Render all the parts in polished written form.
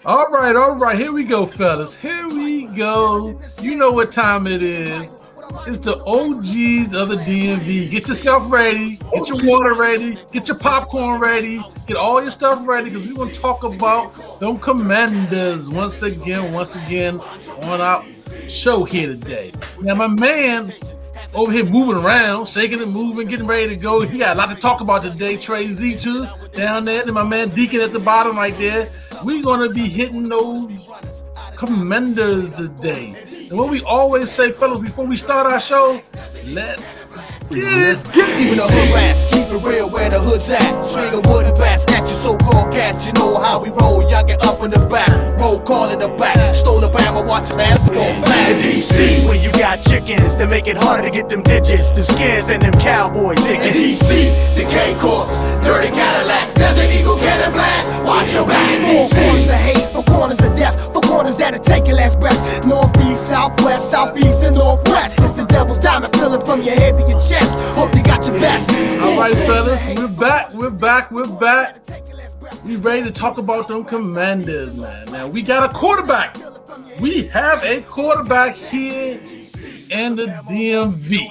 All right. Here we go, fellas. Here we go. You know what time it is. It's the OGs of the DMV. Get yourself ready. Get your water ready. Get your popcorn ready. Get all your stuff ready because we're going to talk about them Commanders once again on our show here today. Now, my man over here moving around, shaking and moving, getting ready to go. He got a lot to talk about today. Trey Z2 down there, and my man Deacon at the bottom right there. We're going to be hitting those Commanders today. And what we always say, fellas, before we start our show, let's get it. Keeping the hood rats, keep it real where the hood's at. Swinging wooden bats at your so-called cats. You know how we roll, y'all get up in the back. Roll call in the back, stole the Bama, watch his ass go flat. In DC, where you got chickens to make it harder to get them digits, the skins and them cowboy In tickets. DC, the K-Corps, dirty Cadillacs, Desert Eagle cannon blast. Watch your back in Four corners DC. of hate, four corners of death, four corners that'll take your last breath. Northeast, southwest, southeast, and northwest. It's the devil's diamond, feel it from your head to your chest. Hope you got your best. All right, fellas, we're back. We ready to talk about them Commanders, man. Now, we got a quarterback. We have a quarterback here in the DMV.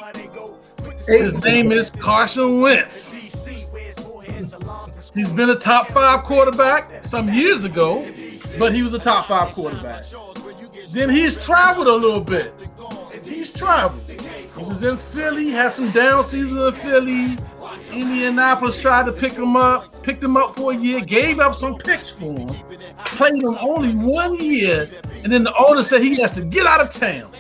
His name is Carson Wentz. He's been a top 5 quarterback some years ago, but he was a top 5 quarterback. Then he's traveled a little bit. He was in Philly, had some down seasons in Philly. Indianapolis tried to picked him up for a year, gave up some picks for him, played him only 1 year, and then the owner said he has to get out of town.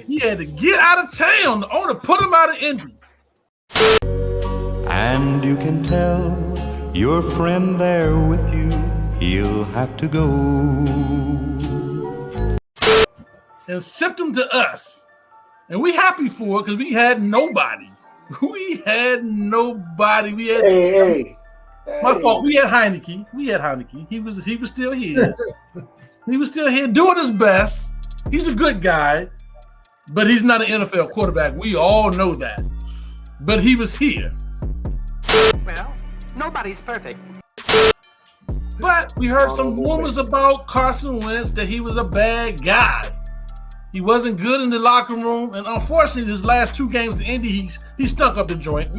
He had to get out of town. The owner put him out of Indy. And you can tell your friend there with you, he'll have to go. And shipped him to us. And we happy for it because we had nobody. Hey. My fault. We had Heineke. He was still here. He was still here doing his best. He's a good guy, but he's not an NFL quarterback. We all know that. But he was here. Well, nobody's perfect. But we heard some rumors about Carson Wentz that he was a bad guy. He wasn't good in the locker room, and unfortunately, his last 2 games in Indy, he stunk up the joint.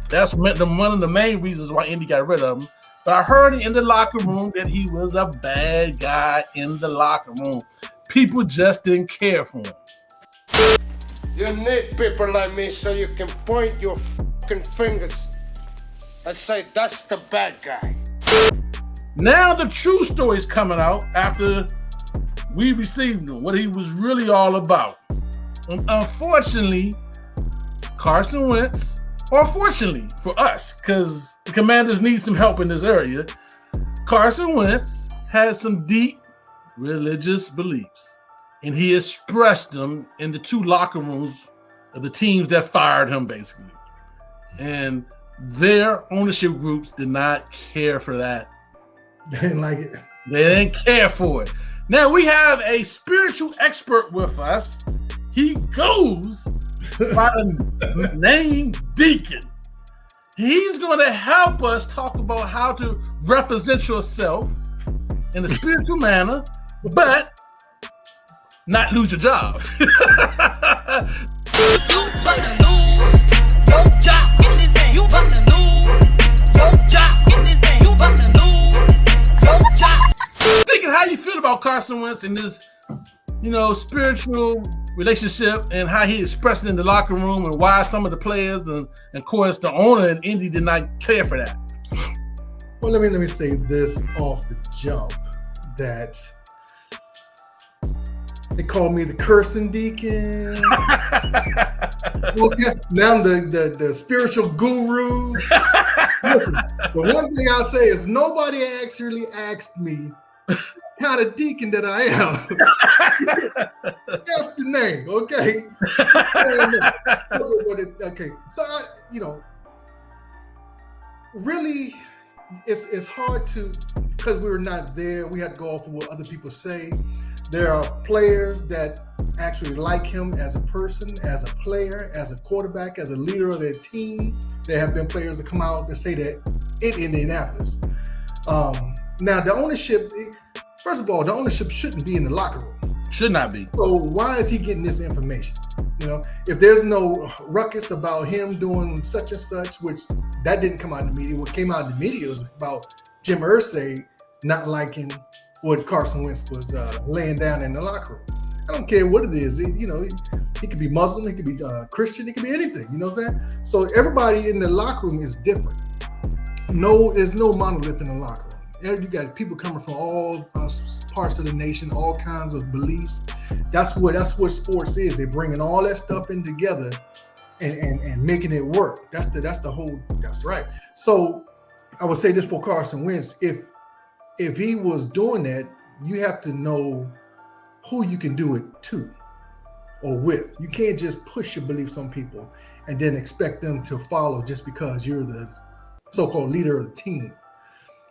That's one of the main reasons why Indy got rid of him. But I heard in the locker room that he was a bad guy in the locker room. People just didn't care for him. You need people like me so you can point your fucking fingers and say, that's the bad guy. Now the true story's coming out after we received him, what he was really all about. And unfortunately, Carson Wentz, or fortunately for us, because the Commanders need some help in this area, Carson Wentz has some deep religious beliefs, and he expressed them in the 2 locker rooms of the teams that fired him, basically. And their ownership groups did not care for that. They didn't like it. They didn't care for it. Now we have a spiritual expert with us. He goes by the name Deacon. He's going to help us talk about how to represent yourself in a spiritual manner, but not lose your job. Thinking how you feel about Carson Wentz in this, spiritual relationship and how he expressed it in the locker room and why some of the players and of course the owner in Indy did not care for that. Well, let me say this off the jump that they call me the cursing deacon. Okay, now I'm the spiritual guru. Listen, the one thing I'll say is nobody actually asked me kind of deacon that I am. That's the name, okay? Okay, so really, it's hard to, because we're not there. We have to go off of what other people say. There are players that actually like him as a person, as a player, as a quarterback, as a leader of their team. There have been players that come out that say that in Indianapolis. Now, the ownership, first of all, the ownership shouldn't be in the locker room. Should not be. So why is he getting this information? You know, if there's no ruckus about him doing such and such, which that didn't come out in the media. What came out in the media was about Jim Irsay not liking what Carson Wentz was laying down in the locker room. I don't care what it is. He could be Muslim, he could be Christian, he could be anything. You know what I'm saying? So everybody in the locker room is different. No, there's no monolith in the locker room. You got people coming from all parts of the nation, all kinds of beliefs. That's what sports is. They're bringing all that stuff in together and making it work. That's right. So I would say this for Carson Wentz: if he was doing that, you have to know who you can do it to or with. You can't just push your beliefs on people and then expect them to follow just because you're the so-called leader of the team.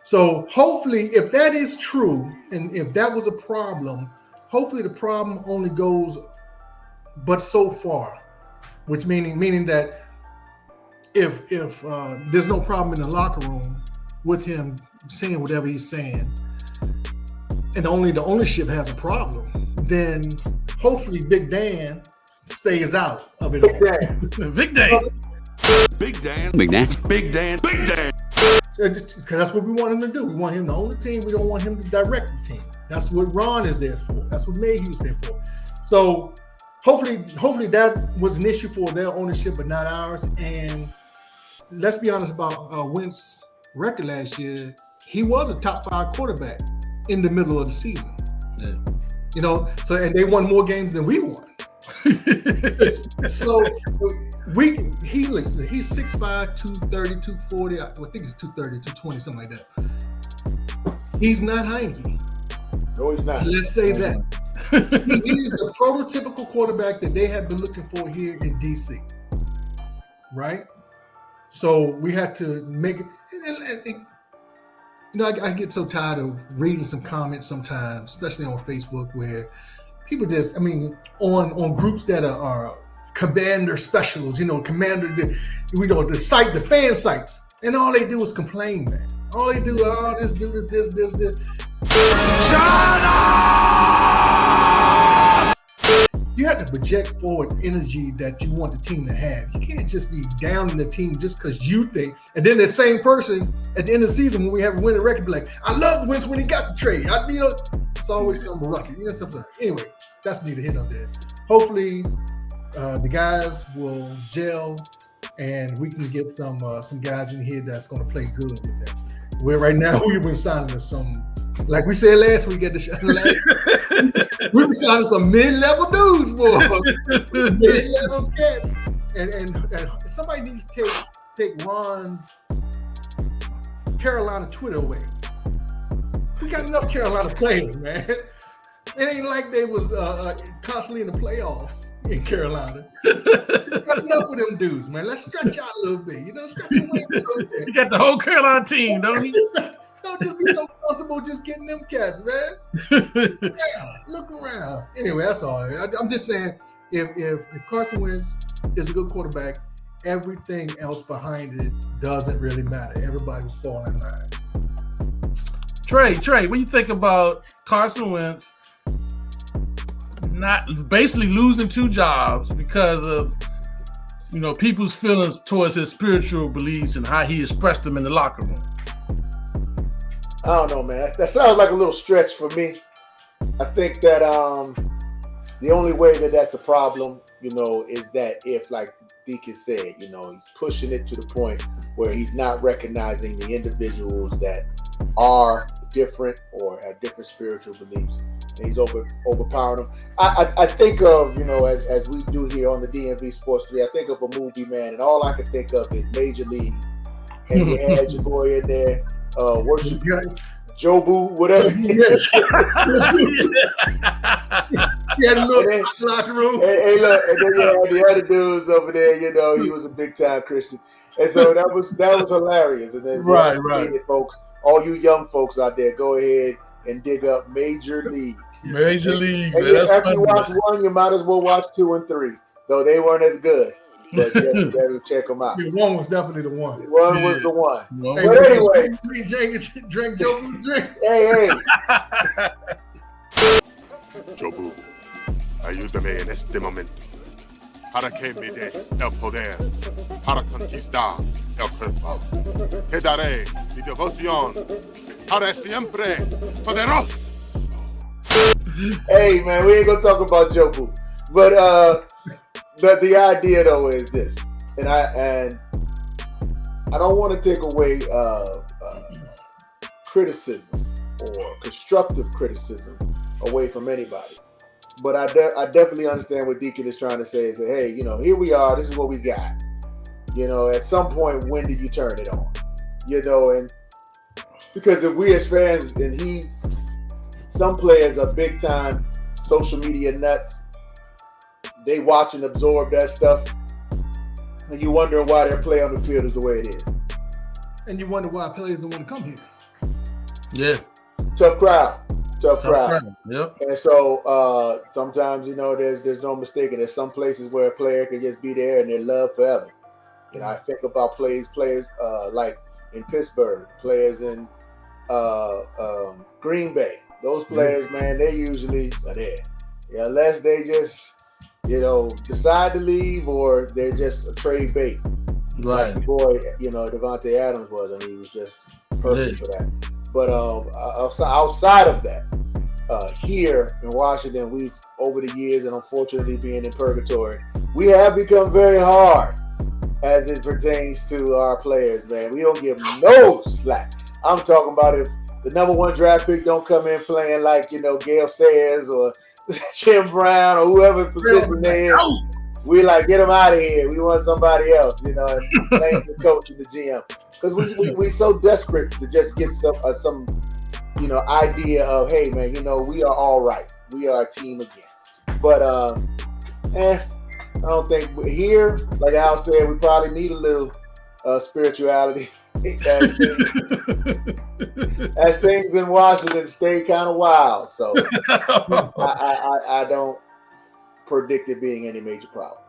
So hopefully, if that is true, and if that was a problem, hopefully the problem only goes but so far, which meaning that if there's no problem in the locker room with him saying whatever he's saying, and only the ownership has a problem, then hopefully Big Dan stays out of it all. Big Dan. Big Dan. Big Dan. Big Dan. Big Dan. Because that's what we want him to do. We want him to own the team. We don't want him to direct the team. That's what Ron is there for. That's what Mayhew's there for. So hopefully that was an issue for their ownership, but not ours. And let's be honest about Wentz's record last year. He was a top 5 quarterback in the middle of the season. Yeah. So and they won more games than we won. So he's 6'5", 230, 240. I think it's 230, 220, something like that. He's not Heineke. No, he's not. Let's say that. He's the prototypical quarterback that they have been looking for here in DC. Right? So we had to make it. I get so tired of reading some comments sometimes, especially on Facebook, where people on groups that are commander specials, commander, the site, the fan sites, and all they do is complain, man. All they do, this, do this. Shut up! You have to project forward energy that you want the team to have. You can't just be down in the team just because you think, and then the same person at the end of the season when we have a winning record be like, I loved Wentz when he got the trade. It's always some ruckus, something. Anyway, that's neither here nor there. Hopefully, the guys will gel, and we can get some guys in here that's going to play good with them. Where right now we've been signing some, like we said last week at the show, we've been signing some mid-level dudes, boy, mid-level cats, and somebody needs to take Ron's Carolina Twitter away. We got enough Carolina players, man. It ain't like they was constantly in the playoffs in Carolina. Got enough of them dudes, man. Let's stretch out a little bit. Stretch away a little bit. You got the whole Carolina team, don't you? Don't just be so comfortable just getting them cats, man. Yeah, look around. Anyway, that's all. I'm just saying, if Carson Wentz is a good quarterback, everything else behind it doesn't really matter. Everybody will fall in line. Trey, what do you think about Carson Wentz not basically losing 2 jobs because of people's feelings towards his spiritual beliefs and how he expressed them in the locker room? I don't know, man. That sounds like a little stretch for me. I think that the only way that's a problem, is that if, like Deacon said, he's pushing it to the point where he's not recognizing the individuals that are different or have different spiritual beliefs. And he's overpowering them. I think of, as we do here on the DMV Sports 3, I think of a movie, man, and all I can think of is Major League. And you had your boy in there, worship Jobu, whatever. He had a little locker room. Hey, look, and then you had the other dudes over there, he was a big time Christian. And so that was hilarious. And then right. Folks, all you young folks out there, go ahead and dig up Major League. Major League. And after you watch 1, you might as well watch 2 and 3, though they weren't as good. That will check them out. Yeah, one was definitely the one. One was the one. Hey, but anyway, drink Jobu's drink. Hey. Jobu, ayúdame en este momento para que me des el poder para conquistar el cuerpo. Te daré mi devoción para siempre poderoso. Hey man, we ain't gonna talk about Jobu, but the idea though is this, and I don't want to take away criticism or constructive criticism away from anybody, but I definitely understand what Deacon is trying to say. Is that, hey, here we are. This is what we got. At some point, when do you turn it on? And because if we as fans, and some players are big time social media nuts. They watch and absorb that stuff, and you wonder why their play on the field is the way it is. And you wonder why players don't want to come here. Yeah. Tough crowd. Yep. And so sometimes, there's no mistaking. There's some places where a player can just be there and they're loved forever. I think about players like in Pittsburgh, players in Green Bay. Those players, man, they usually are there. Yeah, unless they just, decide to leave or they're just a trade bait. Right. Like the boy, Devontae Adams was, and he was just perfect for that. But outside of that, here in Washington, we've, over the years, and unfortunately being in purgatory, we have become very hard as it pertains to our players, man. We don't give no slack. I'm talking about if the number one draft pick don't come in playing like, Gale Sayers or Jim Brown or whoever position they in, we like, get them out of here. We want somebody else, and blame the coach and the GM. Because we so desperate to just get some idea of, hey, man, we are all right. We are a team again. But, I don't think here, like Al said, we probably need a little spirituality as things in Washington stay kind of wild. So I don't predict it being any major problem.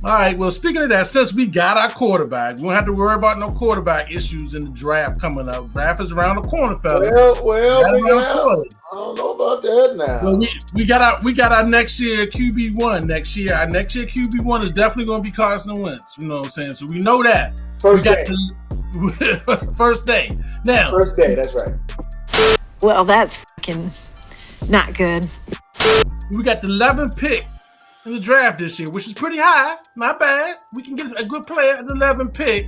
All right, well, speaking of that, since we got our quarterback, we don't have to worry about no quarterback issues in the draft coming up. Draft is around the corner, fellas. Well, I don't know about that now. Well, we got our next year QB1 next year. Our next year QB1 is definitely going to be Carson Wentz. You know what I'm saying? So we know that. First day. First day. Now. First day, that's right. Well, that's fucking not good. We got the 11th pick in the draft this year, which is pretty high. Not bad. We can get a good player at the 11th pick.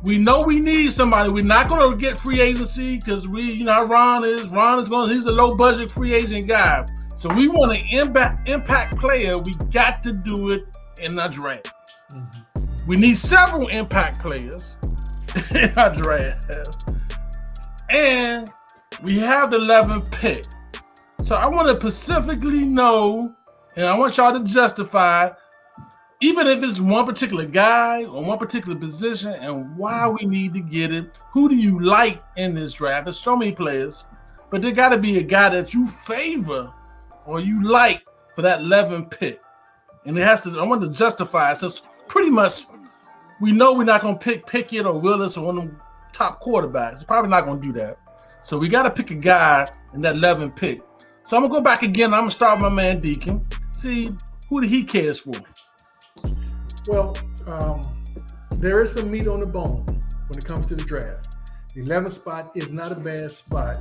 We know we need somebody. We're not going to get free agency because Ron is he's a low budget free agent guy. So we want an impact player. We got to do it in our draft. Mm-hmm. We need several impact players in our draft. And we have the 11th pick. So I want to specifically know, and I want y'all to justify, even if it's one particular guy or one particular position, and why we need to get it. Who do you like in this draft? There's so many players, but there got to be a guy that you favor or you like for that 11th pick. And it has to. I want to justify it, since pretty much we know we're not going to pick Pickett or Willis or one of them top quarterbacks. We're probably not going to do that. So we got to pick a guy in that 11th pick. So I'm going to go back again. I'm going to start with my man Deacon. See who he cares for. Well, there is some meat on the bone when it comes to the draft. The 11th spot is not a bad spot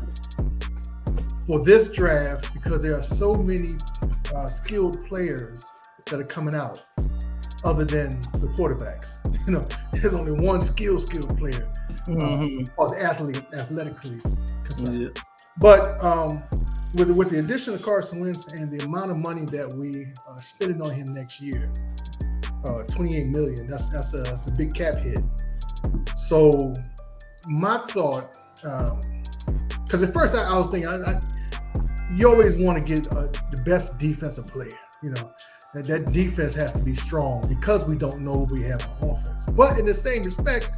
for this draft because there are so many skilled players that are coming out other than the quarterbacks. There's only one skilled player as athletically concerned. Yeah. But with the addition of Carson Wentz and the amount of money that we are spending on him next year, $28 million, that's a big cap hit. So my thought, because at first I was thinking, you always want to get the best defensive player. That defense has to be strong because we don't know we have an offense. But in the same respect,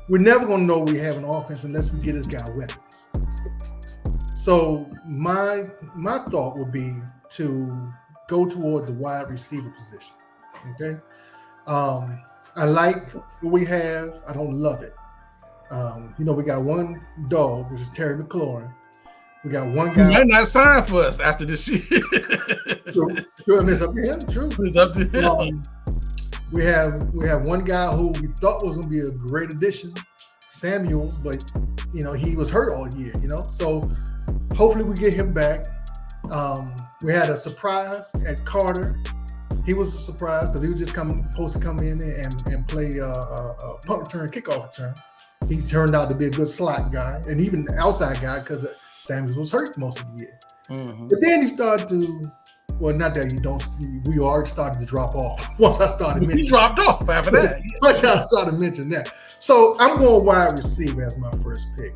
we're never going to know we have an offense unless we get this guy weapons. So my thought would be to go toward the wide receiver position. Okay. I like what we have. I don't love it. We got one dog, which is Terry McLaurin. We got one guy. He might not sign for us after this year. True. I mean, it's up to him. True. It's up to him. We have one guy who we thought was going to be a great addition, Samuels, but he was hurt all year. So hopefully we get him back. We had a surprise at Carter. He was a surprise because he was just supposed to come in and play a punt return, kickoff return. He turned out to be a good slot guy and even outside guy because Samuels was hurt most of the year. Mm-hmm. But then he started to, well, not that we already started to drop off once I started mentioning. He dropped off after that. Once I started mentioning that. So I'm going wide receiver as my first pick.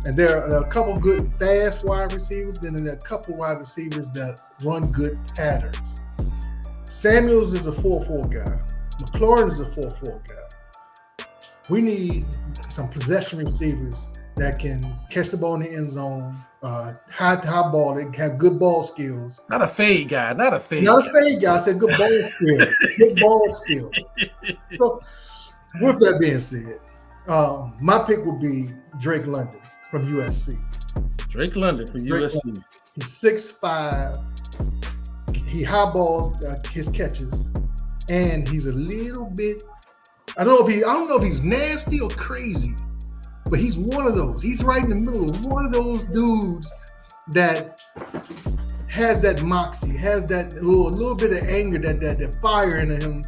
And there are a couple good fast wide receivers, then there are a couple wide receivers that run good patterns. Samuels is a 4-4 guy. McLaurin is a 4-4 guy. We need some possession receivers that can catch the ball in the end zone, high ball, that have good ball skills. Not a fade guy. Not a fade guy. I said good ball skill. Good ball skill. So, with that being said, my pick would be Drake London from USC. Drake London from USC. London. He's 6'5". He high balls his catches, and he's a little bit. I don't know if he's nasty or crazy, but he's one of those. He's right in the middle of one of those dudes that has that moxie, has that little bit of anger, that fire in him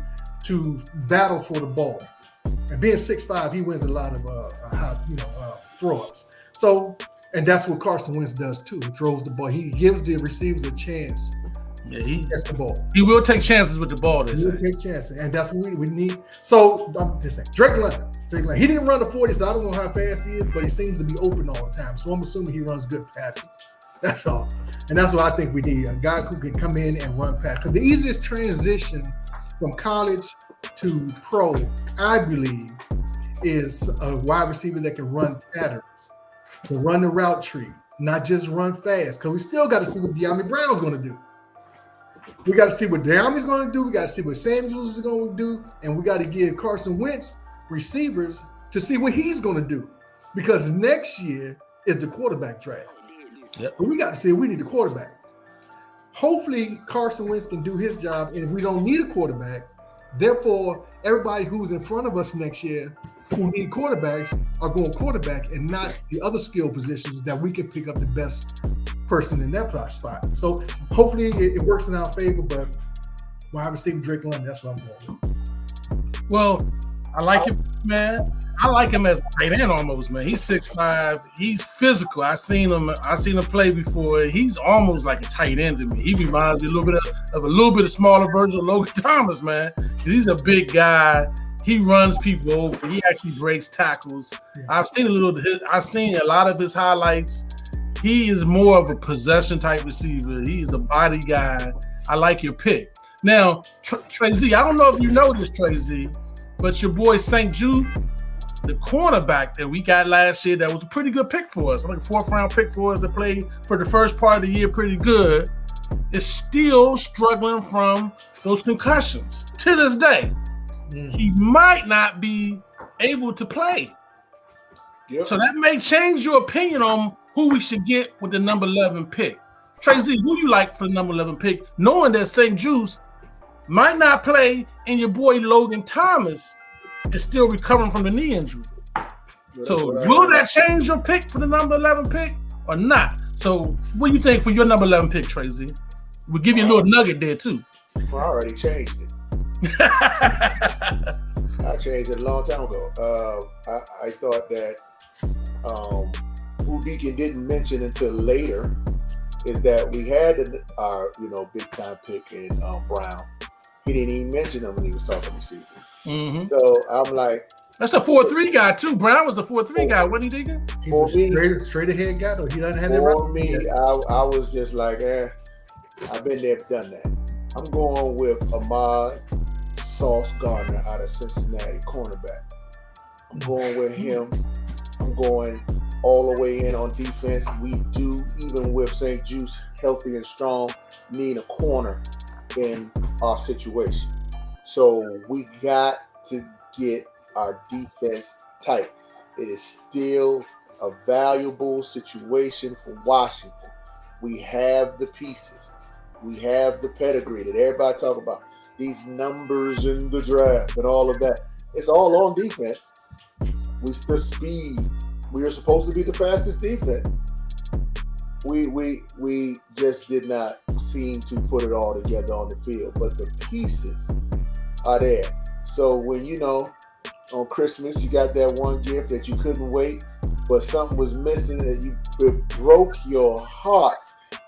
to battle for the ball. And being 6'5", he wins a lot of throw-ups. So, and that's what Carson Wentz does too. He throws the ball. He gives the receivers a chance. Yeah, he gets the ball. He will take chances with the ball. He will take chances, and that's what we need. So I'm just saying, Drake London. He didn't run the 40, so I don't know how fast he is, but he seems to be open all the time. So I'm assuming he runs good patterns. That's all, and that's what I think we need, a guy who can come in and run patterns. Because the easiest transition from college to pro, I believe, is a wide receiver that can run patterns, to run the route tree, not just run fast. Because we still got to see what De'Ami Brown's going to do. We got to see what De'Ami's going to do. We got to see what Samuels is going to do. And we got to give Carson Wentz receivers to see what he's going to do. Because next year is the quarterback draft. Yep. But we got to see if we need a quarterback. Hopefully, Carson Wentz can do his job. And if we don't need a quarterback, therefore, everybody who's in front of us next year who need quarterbacks are going quarterback and not the other skill positions that we can pick up the best person in that spot. So hopefully it works in our favor, but wide receiver Drake London, that's what I'm going with. Well, I like him, man. I like him as a tight end almost, man. He's 6'5". He's physical. I seen him play before. He's almost like a tight end to me. He reminds me a little bit of smaller version of Logan Thomas, man. He's a big guy. He runs people over. He actually breaks tackles. Yeah. I've seen a lot of his highlights. He is more of a possession type receiver. He's a body guy. I like your pick. Now, Trey Z, I don't know if you know this, Trey Z, but your boy St. Jude, the cornerback that we got last year, that was a pretty good pick for us, like a 4th round pick for us to play for the first part of the year pretty good, is still struggling from those concussions to this day. He might not be able to play. Yep. So that may change your opinion on who we should get with the number 11 pick. Trey Z, who you like for the number 11 pick, knowing that St. Juice might not play and your boy Logan Thomas is still recovering from the knee injury. So will that change your pick for the number 11 pick or not? So what do you think for your number 11 pick, Trey Z? We'll give you a little nugget there too. I already changed it. I changed it a long time ago. I thought that who Deacon didn't mention until later is that we had our big time pick in Brown. He didn't even mention him when he was talking receivers. Mm-hmm. So I'm like, that's a 4-3 guy too. Brown was the 4-3 guy, wasn't he, Deacon? For me, straight ahead guy though. He doesn't have that right. For me, I was just like, I've been there, done that. I'm going with Ahmad Sauce Gardner out of Cincinnati, cornerback. I'm going with him. I'm going all the way in on defense. We do, even with St. Juice healthy and strong, need a corner in our situation. So we got to get our defense tight. It is still a valuable situation for Washington. We have the pieces. We have the pedigree that everybody talk about. These numbers in the draft and all of that. It's all on defense. The speed. We are supposed to be the fastest defense. We just did not seem to put it all together on the field. But the pieces are there. So when on Christmas you got that one gift that you couldn't wait, but something was missing that it broke your heart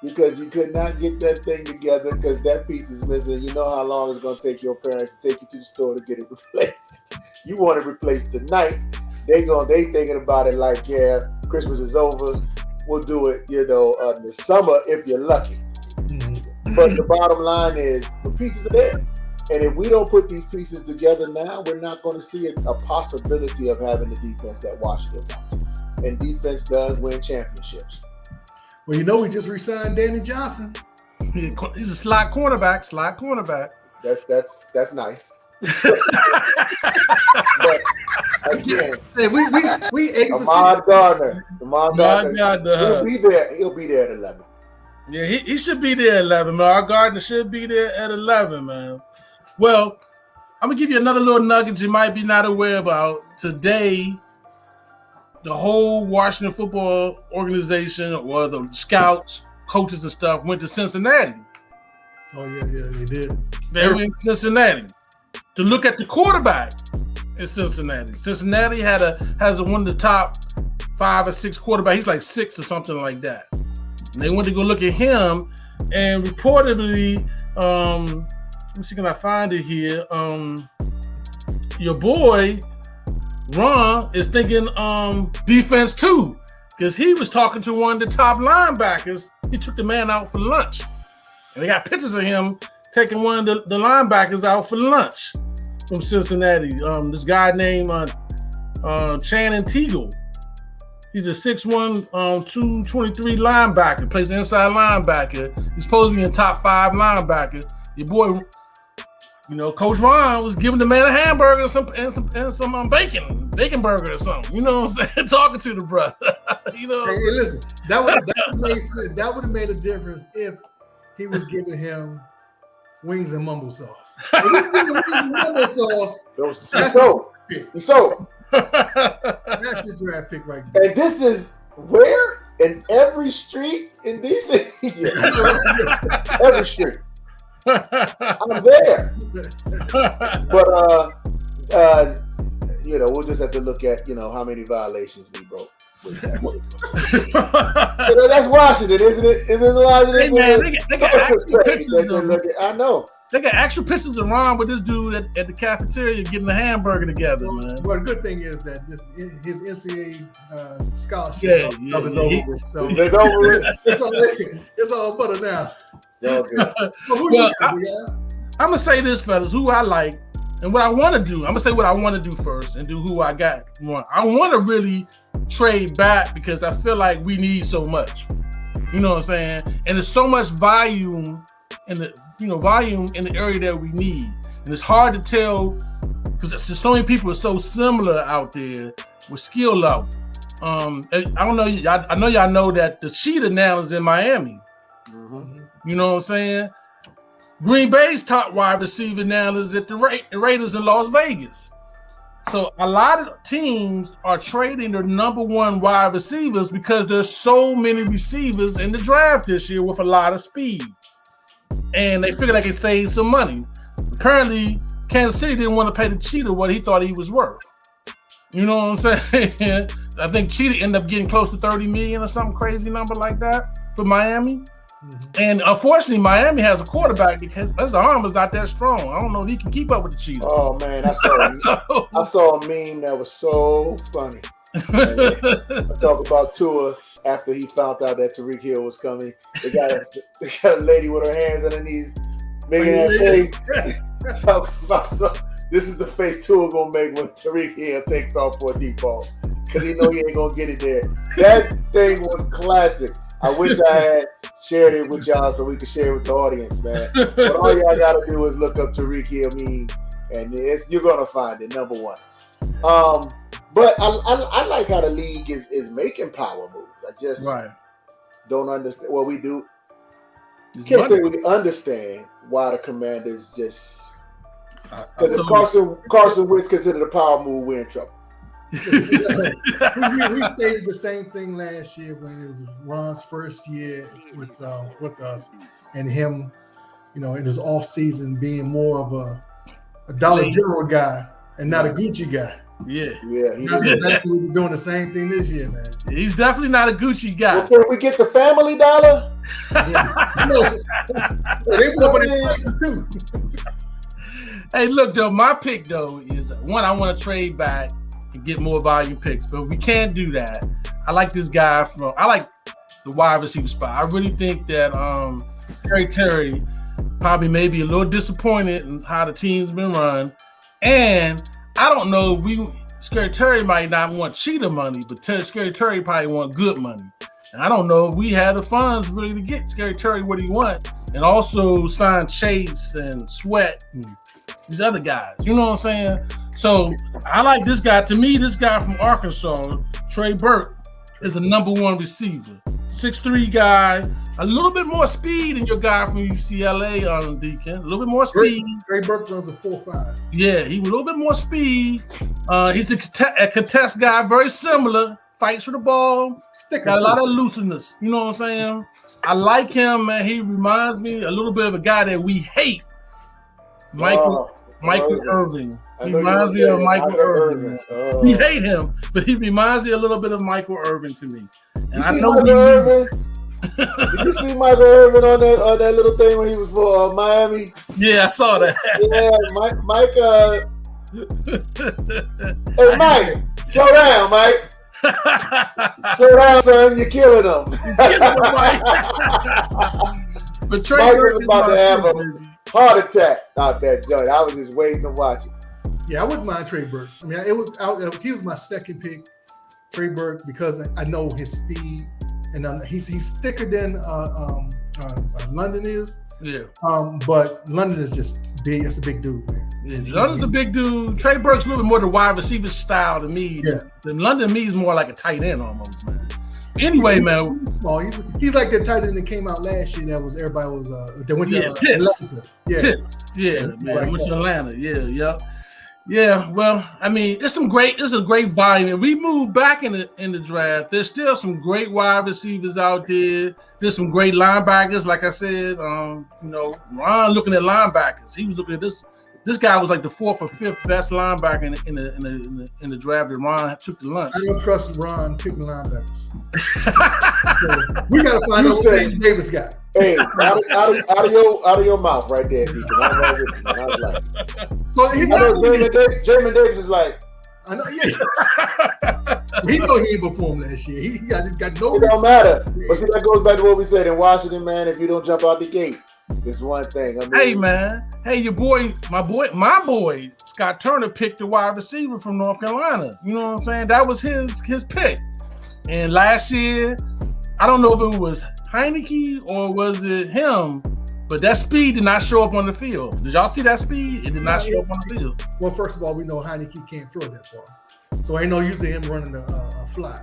because you could not get that thing together because that piece is missing. You know how long it's going to take your parents to take you to the store to get it replaced. You want it replaced tonight. They thinking about it like, yeah, Christmas is over. We'll do it, in the summer if you're lucky. But the bottom line is the pieces are there. And if we don't put these pieces together now, we're not going to see a possibility of having the defense that Washington wants. And defense does win championships. Well, we just re-signed Danny Johnson. He's a slot cornerback. That's nice. But again, we Ahmad Gardner. He'll be there at 11. Yeah, he should be there at 11, man. Our Gardner should be there at 11, man. Well, I'm going to give you another little nugget you might be not aware about. Today, the whole Washington football organization or the scouts, coaches and stuff went to Cincinnati. Oh, yeah, they did. They went to Cincinnati to look at the quarterback in Cincinnati. Cincinnati has one of the top 5 or 6 quarterbacks. He's like 6 or something like that. And they went to go look at him, and reportedly, let me see, can I find it here? Your boy Ron is thinking defense too, because he was talking to one of the top linebackers. He took the man out for lunch, and they got pictures of him taking one of the linebackers out for lunch from Cincinnati. This guy named Channing Teagle. He's a 6'1", 223 linebacker. Plays inside linebacker. He's supposed to be in top 5 linebacker. Your boy, Coach Ron was giving the man a hamburger and some bacon burger or something. You know what I'm saying? Talking to the brother. Hey, listen, that would have made a difference if he was giving him wings and mumble sauce. If he was giving wings and mumble sauce, that's your draft pick right there. And this is where in every street in DC. Every street. I'm there. But we'll just have to look at how many violations we broke. That's Washington, isn't it? Isn't it Washington? Hey man, they got actual pictures of him. I know. They got actual pictures of Ron with this dude at the cafeteria getting a hamburger together, man. Well, the good thing is that his NCAA scholarship is over with. So it's over with. It's all butter now. I'm gonna say this, fellas, who I like and what I want to do. I'm gonna say what I want to do first and do who I got. I want to really trade back because I feel like we need so much. You know what I'm saying? And there's so much volume in the area that we need, and it's hard to tell because there's so many people are so similar out there with skill level. I don't know. I know y'all know that the cheetah now is in Miami. Mm-hmm. You know what I'm saying? Green Bay's top wide receiver now is at the Raiders in Las Vegas. So a lot of teams are trading their number 1 wide receivers because there's so many receivers in the draft this year with a lot of speed. And they figured they could save some money. Apparently, Kansas City didn't want to pay the cheetah what he thought he was worth. You know what I'm saying? I think cheetah ended up getting close to $30 million or some crazy number like that for Miami. Mm-hmm. And unfortunately, Miami has a quarterback because his arm is not that strong. I don't know if he can keep up with the cheetah. Oh man, I saw a meme that was so funny. I talk about Tua after he found out that Tyreek Hill was coming. They got a lady with her hands on her knees, making that face. Talk about this is the face Tua gonna make when Tyreek Hill takes off for a deep ball. because he know he ain't gonna get it there. That thing was classic. I wish I had shared it with y'all so we could share it with the audience, man. But all y'all gotta do is look up Tariq Hill meme, and you're gonna find it, number one. But I like how the league is making power moves. I just don't understand. Well, we do. Can't say we understand why the Commanders just. Because if Carson Wentz considered a power move, we're in trouble. we stated the same thing last year when it was Ron's first year with us, and him, in his off season being more of a Dollar General guy and not a Gucci guy. Yeah. That's exactly what he's doing the same thing this year, man. He's definitely not a Gucci guy. Well, can we get the family dollar? They put up on their prices too. Hey, look though, my pick though is one I want to trade back and get more volume picks, but we can't do that. I like this guy I like the wide receiver spot. I really think that Scary Terry probably may be a little disappointed in how the team's been run, and I don't know. Scary Terry might not want cheater money, but Scary Terry probably want good money. And I don't know if we had the funds really to get Scary Terry what he want, and also sign Chase and Sweat and these other guys. You know what I'm saying? So I like this guy. To me, this guy from Arkansas, Trey Burke, is a number one receiver. 6'3" guy, a little bit more speed than your guy from UCLA, Deacon. A little bit more speed. Trey Burke runs a 4.5. Yeah, he a little bit more speed. He's a contest guy, very similar. Fights for the ball. Got a lot of looseness. You know what I'm saying? I like him, man. He reminds me a little bit of a guy that we hate, Michael Irvin. He reminds me of Michael Irvin. We hate him, but he reminds me a little bit of Michael Irvin to me. And I know Did you see Michael Irvin on that little thing when he was for Miami? Yeah, I saw that. Yeah, Mike. Hey, Mike, slow down, Mike. Slow down, son. You're killing them. But Trey Mike Burke was about to have a heart attack out that joint. I was just waiting to watch it. Yeah, I wouldn't mind Trey Burke. I mean, he was my second pick, Trey Burke, because I know his speed, and he's thicker than London is. Yeah. But London is just big. That's a big dude, man. Yeah, London's a big dude. Trey Burke's a little bit more the wide receiver style to me. Yeah. Than London to me is more like a tight end almost, man. Anyway, man. Well, he's like the tight end that came out last year. That was everybody was that went to Pitts. Pitts. Yeah, man. Went to Atlanta. Yeah. Well, I mean, it's a great volume. If we move back in the draft, there's still some great wide receivers out there. There's some great linebackers. Like I said, Ron looking at linebackers. He was looking at this. This guy was like the 4th or 5th best linebacker in the draft that Ron took to lunch. I don't trust Ron picking linebackers. So we got to find out what James Davis got. Hey, out of your mouth right there, Deacon. I'm right with you, man. I was like, so Jermaine Davis is like, I know, yeah. He know he ain't performed last year. He got no. It don't matter. But see, that goes back to what we said in Washington, man. If you don't jump out the gate, it's one thing. I mean, hey, man. Hey, my boy, Scott Turner picked the wide receiver from North Carolina. You know what I'm saying? That was his pick. And last year, I don't know if it was Heineke or was it him, but that speed did not show up on the field. Did y'all see that speed? It did not show up on the field. Well, first of all, we know Heineke can't throw that far, so ain't no use of him running a fly.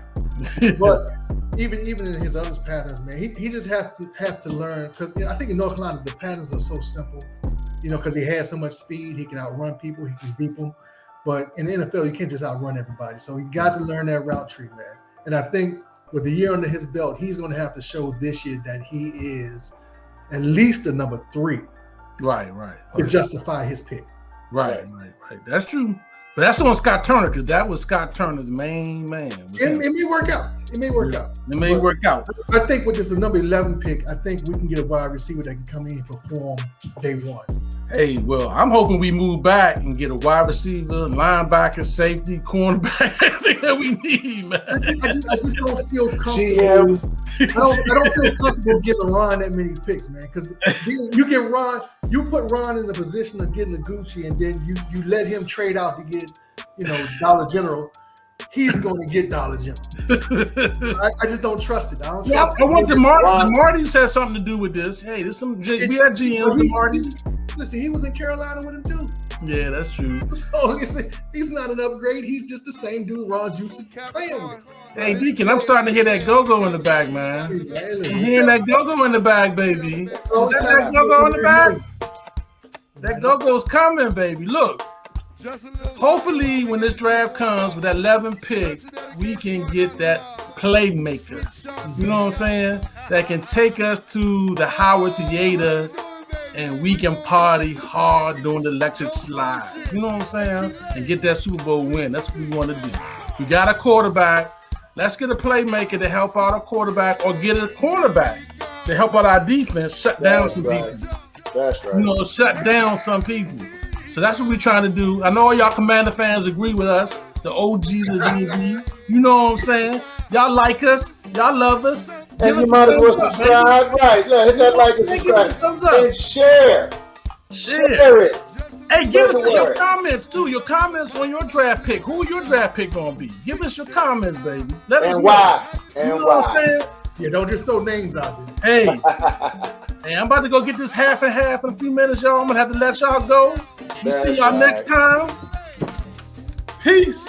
But even in his other patterns, man, he just has to learn, because I think in North Carolina the patterns are so simple, because he has so much speed, he can outrun people, he can deep them. But in the NFL, you can't just outrun everybody. So you got to learn that route tree, man. And I think with the year under his belt, he's going to have to show this year that he is at least the number 3. Right. To justify his pick. Right. That's true. But that's on Scott Turner, because that was Scott Turner's main man. It may work out. It may work out. I think with this number 11 pick, I think we can get a wide receiver that can come in and perform day one. Hey, well, I'm hoping we move back and get a wide receiver, linebacker, safety, cornerback, everything that we need, man. I just don't feel comfortable. I don't feel comfortable giving Ron that many picks, man. Because you put Ron in the position of getting a Gucci, and then you let him trade out to get, Dollar General. he's going to get Dollar General. I just don't trust it. I don't Yeah, trust I want it. DeMarty's has something to do with this. Hey, there's some we had GM DeMarty's. Listen, he was in Carolina with him too. Yeah, that's true. So he's not an upgrade. He's just the same dude Ron used to playing with. Hey, Deacon, I'm starting to hear that go-go in the bag, man. I'm hearing that go-go in the bag, baby. That go-go in the bag? That go-go's coming, baby. Look. Hopefully, when this draft comes with that 11 pick, we can get that playmaker. You know what I'm saying? That can take us to the Howard Theater and we can party hard during the electric slide. You know what I'm saying? And get that Super Bowl win. That's what we want to do. We got a quarterback. Let's get a playmaker to help out our quarterback or get a cornerback to help out our defense, shut down some people. That's right. You know, shut down some people. So that's what we're trying to do. I know all y'all Commander fans agree with us, the OGs of the DB. You know what I'm saying? Y'all like us. Y'all love us. And you might as well subscribe. Right. Look, hit that like and subscribe. And share. Share it. Hey, give us your comments, too. Your comments on your draft pick. Who your draft pick going to be? Give us your comments, baby. Let us know. Why. And you know what I'm saying? Yeah, don't just throw names out there. Hey. Hey, I'm about to go get this half and half in a few minutes, y'all. I'm going to have to let y'all go. We'll see y'all next time. Peace.